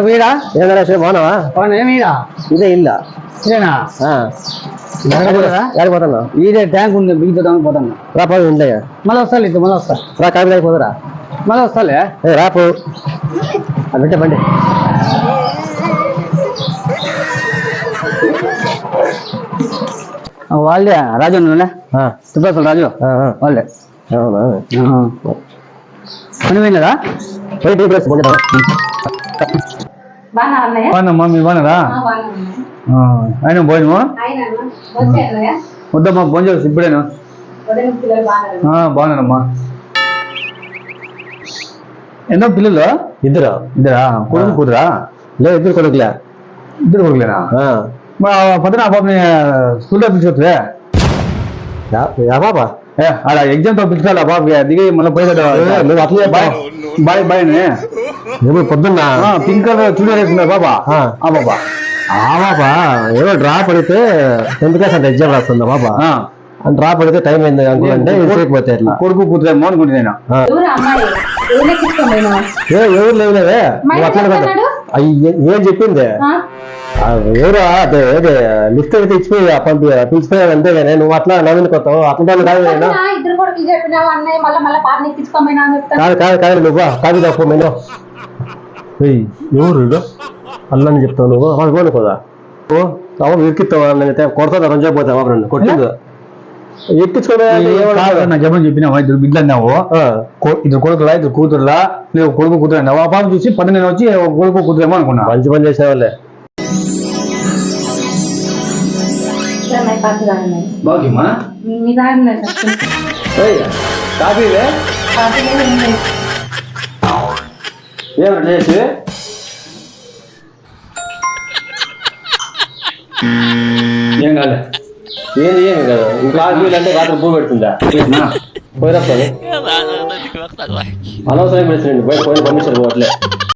వీడా ఏదైనా బాగున్నావా? వీడా ఇదే ఇల్లా? ఇదేనా పోతున్నా. ఇదే ట్యాంక్ ఉంది బిగుతాను పోతాను. రాపో ఇంట్లో మళ్ళీ వస్తా లేదు మళ్ళీ వస్తా రా. కాపీ అయిపోతారా? మళ్ళీ వస్తాలే. రాపు అది పెట్టే బండి. వాళ్ళే రాజు సుబ్బాసలు రాజు వాళ్ళే. అవునా? పని పోయినదా? బాగున్నామ్మా. మీరు బాగున్నారా? ఆయన భోజనమా వద్దమ్మా, భోజనం చేసి ఇప్పుడేనా? బాగున్నానమ్మా. ఎన్నో పిల్లలు? ఇద్దరా? కొడుకు కూతురా? లేదు, ఇద్దరు కొడుకులే. ఇద్దరు కొడుకులేనా? పొద్దున ఆ పాపని స్కూల్లో పిలిచిపోతుంది. బాబా అలా ఎగ్జామ్ తో పిలిచాలి. బాబు దిగి మళ్ళీ పోయినాడు. బాయ్ బాయ్ పొద్దున్న పింక్ కలర్ చూడర్ వేసుకున్నారు బాబా. బాబా బాబా ఏమో డ్రాప్ పడితే 10th క్లాస్ అంటే ఎగ్జామ్ రాస్తుందా బాబా? డ్రాప్ పడితే టైం అయింది అనుకుంటే పోతే కొడుకు కూతురేమో అనుకుంటే నేను. ఎవరు లేవులేవే ఏం చెప్పింది? ఎవరో అదే లిఫ్ట్ అయితే ఇచ్చిపోయి పిలిచిపోయావు అంతే. కానీ నువ్వు అట్లా నవ్వుని కొత్తావు అట్లా కాదు. కాదు నువ్వు కాదు తప్పు నేను ఎవరు అల్లని చెప్తావు నువ్వు. వాళ్ళు పోనుకోదా ఇరికిస్తావు కొడతా రంజా పోతావు బాబు. నన్ను కొట్టింది జపం చెప్పినావా? ఇద్దరు బిడ్డలు అన్నావు. ఇద్దరు కొడుకులా ఇద్దరు కూతురులా? నువ్వు కొడుకు కూతురు అన్నావు. ఆ పాప చూసి పని నేను వచ్చి కొడుకు కూతురేమో అనుకున్నా. మంచి పని చేసే వాళ్ళే. బాగుమా కాఫీలే ఏమన్నా చేసి ఏం కాలే. ఏమి కదా ఇంకా అంటే రాత్రి పూ పెడుతుందా? పోయినప్పుడు అనవసరం పెడుతుంది. పోయిన పర్మిషన్ పోవట్లే.